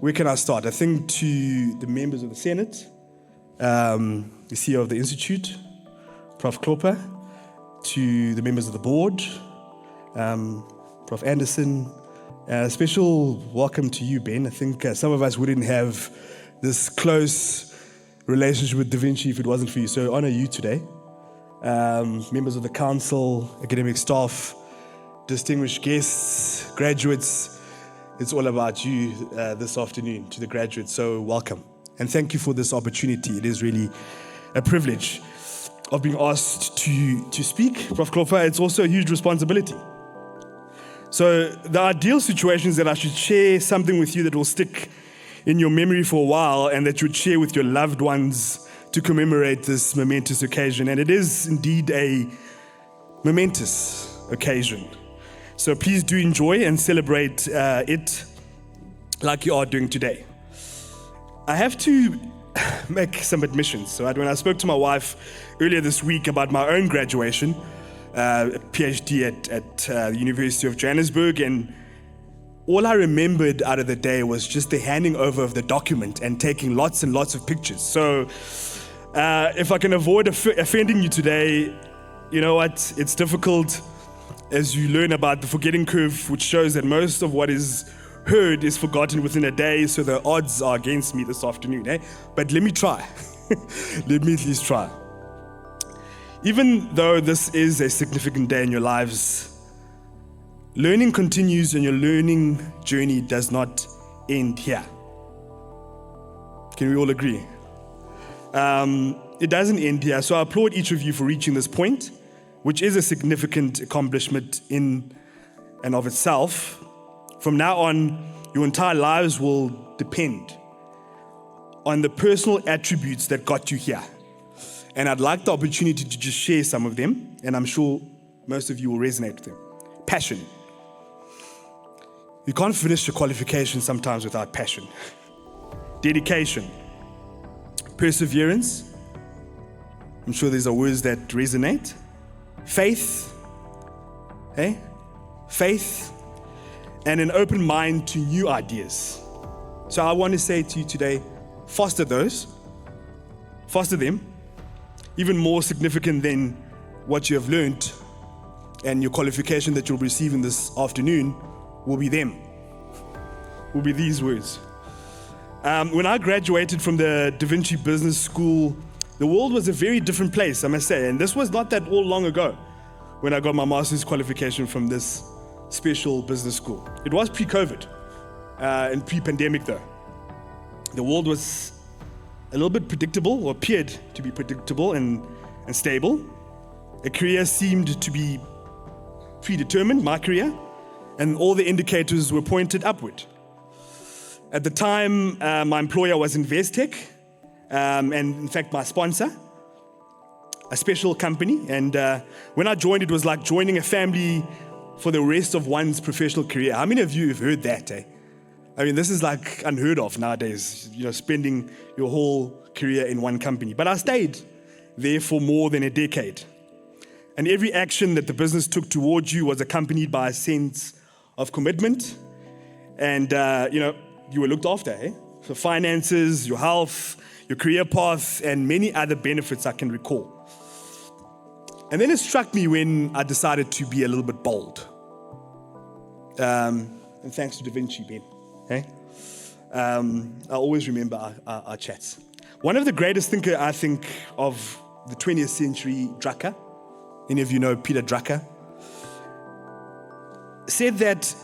Where can I start? I think to the members of the Senate, the CEO of the Institute, Prof. Klopper, to the members of the board, Prof. Anderson. A special welcome to you, Ben. I think some of us wouldn't have this close relationship with DaVinci if it wasn't for you. So I honor you today. Members of the council, academic staff, distinguished guests, graduates. It's all about you this afternoon to the graduates. So welcome. And thank you for this opportunity. It is really a privilege of being asked to speak. Prof. Klopper, it's also a huge responsibility. So the ideal situation is that I should share something with you that will stick in your memory for a while and that you would share with your loved ones to commemorate this momentous occasion. And it is indeed a momentous occasion. So please do enjoy and celebrate it like you are doing today. I have to make some admissions. So when I spoke to my wife earlier this week about my own graduation, a PhD at the University of Johannesburg, and all I remembered out of the day was just the handing over of the document and taking lots and lots of pictures. So if I can avoid offending you today, you know what, it's difficult as you learn about the forgetting curve, which shows that most of what is heard is forgotten within a day, so the odds are against me this afternoon. But let me try. Let me at least try. Even though this is a significant day in your lives, learning continues and your learning journey does not end here. Can we all agree? It doesn't end here, so I applaud each of you for reaching this point, which is a significant accomplishment in and of itself. From now on, your entire lives will depend on the personal attributes that got you here. And I'd like the opportunity to just share some of them, and I'm sure most of you will resonate with them. Passion. You can't finish your qualification sometimes without passion. Dedication. Perseverance. I'm sure these are words that resonate. Faith. Faith. And an open mind to new ideas. So I want to say to you today, foster those. Foster them. Even more significant than what you have learned and your qualification that you'll receive in this afternoon will be them. Will be these words. When I graduated from the DaVinci Business School, the world was a very different place, I must say. And this was not that all long ago when I got my master's qualification from this special business school. It was pre-COVID and pre-pandemic though. The world was a little bit predictable, or appeared to be predictable and stable. A career seemed to be predetermined, my career, and all the indicators were pointed upward. At the time, my employer was Investec, and in fact my sponsor, a special company. And when I joined, it was like joining a family for the rest of one's professional career. How many of you have heard that? I mean, this is like unheard of nowadays, spending your whole career in one company. But I stayed there for more than a decade. And every action that the business took towards you was accompanied by a sense of commitment. And, you were looked after, So finances, your health, your career path, and many other benefits I can recall. And then it struck me when I decided to be a little bit bold. And thanks to DaVinci, Ben. I always remember our chats. One of the greatest thinkers, I think, of the 20th century, Drucker, any of you know Peter Drucker, said that,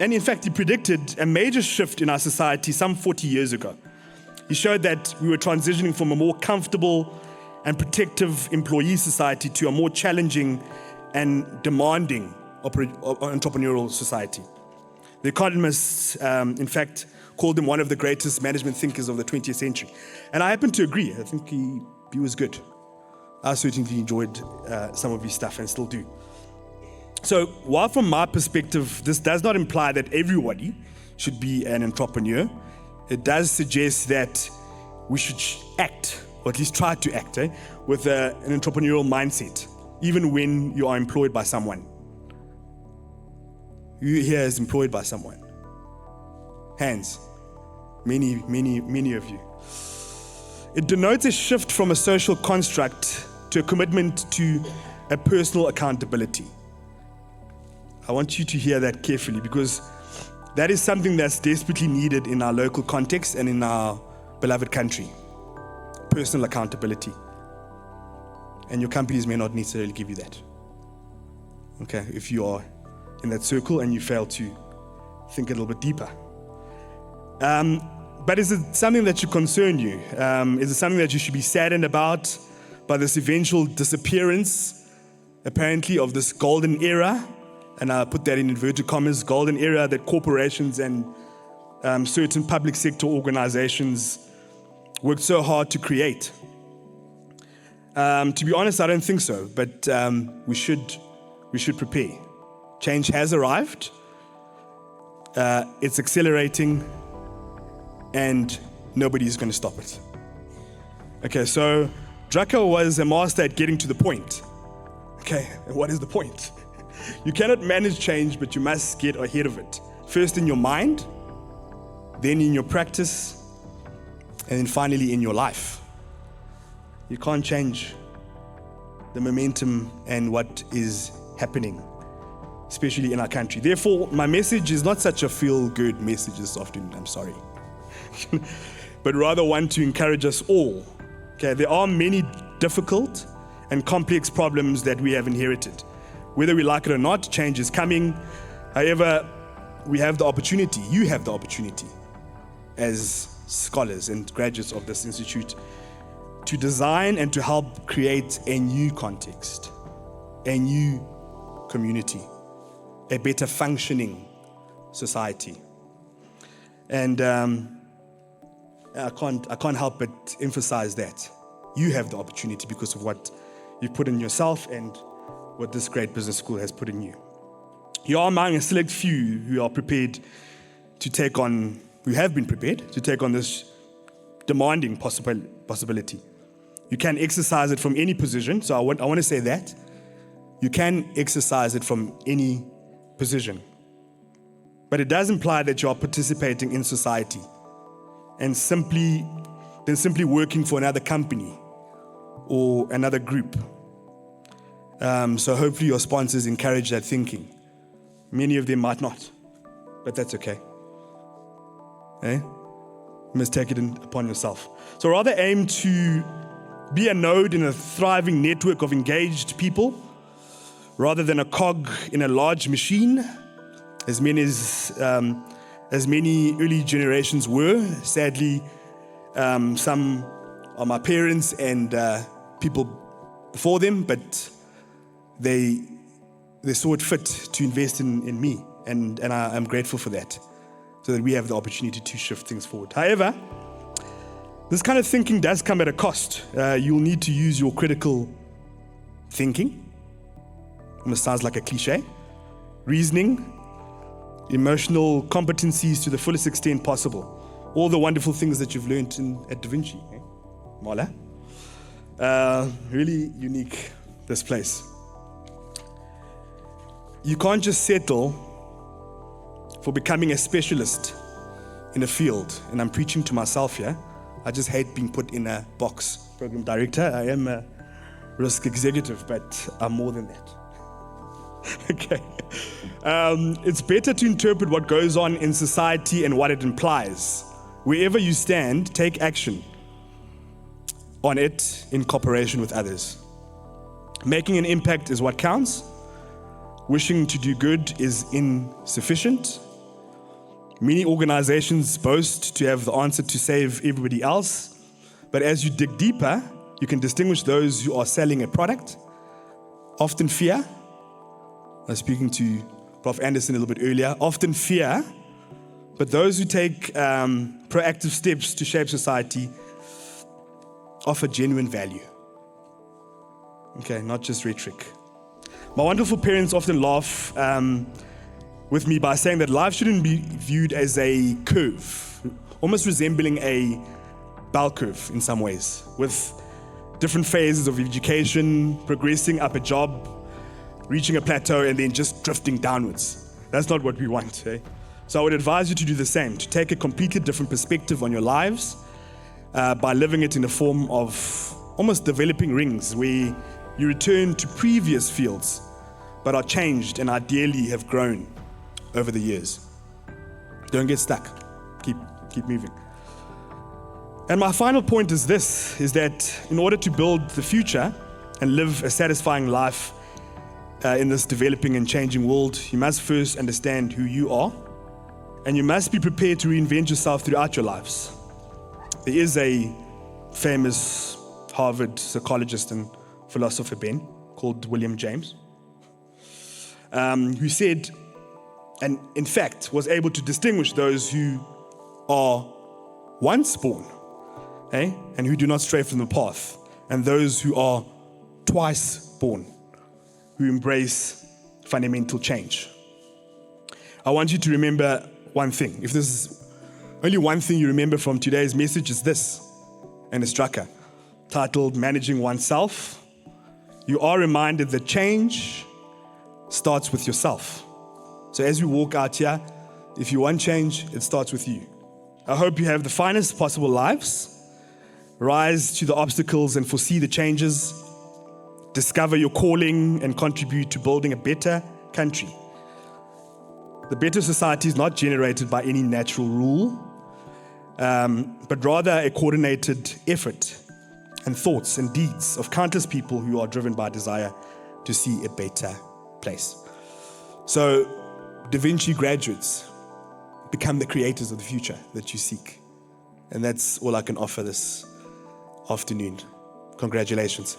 and in fact he predicted a major shift in our society some 40 years ago. He showed that we were transitioning from a more comfortable and protective employee society to a more challenging and demanding entrepreneurial society. The economists, in fact, called him one of the greatest management thinkers of the 20th century. And I happen to agree. I think he was good. I certainly enjoyed some of his stuff and still do. So while from my perspective, this does not imply that everybody should be an entrepreneur, it does suggest that we should act, or at least try to act, with an entrepreneurial mindset, even when you are employed by someone. Who here is employed by someone? Hands. Many of you. It denotes a shift from a social construct to a commitment to a personal accountability. I want you to hear that carefully, because that is something that's desperately needed in our local context and in our beloved country. Personal accountability. And your companies may not necessarily give you that. Okay, if you are in that circle and you fail to think a little bit deeper. But is it something that should concern you? Is it something that you should be saddened about by this eventual disappearance, apparently, of this golden era? And I put that in inverted commas, golden era that corporations and certain public sector organizations worked so hard to create. To be honest, I don't think so, but we should prepare. Change has arrived. It's accelerating, and nobody's going to stop it. Okay, so Drucker was a master at getting to the point. Okay, and what is the point? You cannot manage change, but you must get ahead of it. First in your mind, then in your practice, and then finally in your life. You can't change the momentum and what is happening, especially in our country. Therefore, my message is not such a feel-good message this afternoon, I'm sorry. But rather one to encourage us all. Okay, there are many difficult and complex problems that we have inherited. Whether we like it or not, change is coming. However, we have the opportunity, you have the opportunity as scholars and graduates of this institute to design and to help create a new context, a new community, a better functioning society. And I can't help but emphasize that. You have the opportunity because of what you've put in yourself and what this great business school has put in you. You are among a select few who are prepared to take on, who have been prepared to take on this demanding possibility. You can exercise it from any position. So I want to say that. You can exercise it from any position. But it does imply that you are participating in society and simply working for another company or another group. So hopefully your sponsors encourage that thinking. Many of them might not, but that's okay. You must take it upon yourself. So rather aim to be a node in a thriving network of engaged people, rather than a cog in a large machine, as many early generations were. Sadly, some are my parents and people before them, but they saw it fit to invest in me, and I'm grateful for that, so that we have the opportunity to shift things forward. However, this kind of thinking does come at a cost. You'll need to use your critical thinking. Almost sounds like a cliche. Reasoning, emotional competencies to the fullest extent possible. All the wonderful things that you've learned at DaVinci. Mola. Really unique, this place. You can't just settle for becoming a specialist in a field. And I'm preaching to myself here. I just hate being put in a box. Program director, I am a risk executive, but I'm more than that. Okay. It's better to interpret what goes on in society and what it implies. Wherever you stand, take action on it in cooperation with others. Making an impact is what counts. Wishing to do good is insufficient. Many organizations boast to have the answer to save everybody else, but as you dig deeper, you can distinguish those who are selling a product, often fear. I was speaking to Prof. Anderson a little bit earlier, often fear, but those who take proactive steps to shape society offer genuine value. Okay, not just rhetoric. My wonderful parents often laugh with me by saying that life shouldn't be viewed as a curve, almost resembling a bell curve in some ways, with different phases of education, progressing up a job, reaching a plateau, and then just drifting downwards. That's not what we want. So I would advise you to do the same, to take a completely different perspective on your lives by living it in the form of almost developing rings where you return to previous fields but are changed and ideally have grown over the years. Don't get stuck. Keep moving. And my final point is this, is that in order to build the future and live a satisfying life in this developing and changing world, you must first understand who you are, and you must be prepared to reinvent yourself throughout your lives. There is a famous Harvard psychologist and philosopher, Ben, called William James, who said, and in fact was able to distinguish those who are once born, and who do not stray from the path, and those who are twice born, who embrace fundamental change. I want you to remember one thing. If this is only one thing you remember from today's message, is this, and it's tracker, titled Managing Oneself. You are reminded that change starts with yourself. So as we walk out here, if you want change, it starts with you. I hope you have the finest possible lives. Rise to the obstacles and foresee the changes. Discover your calling and contribute to building a better country. The better society is not generated by any natural rule, but rather a coordinated effort and thoughts and deeds of countless people who are driven by desire to see a better place. So, DaVinci graduates, become the creators of the future that you seek. And that's all I can offer this afternoon. Congratulations.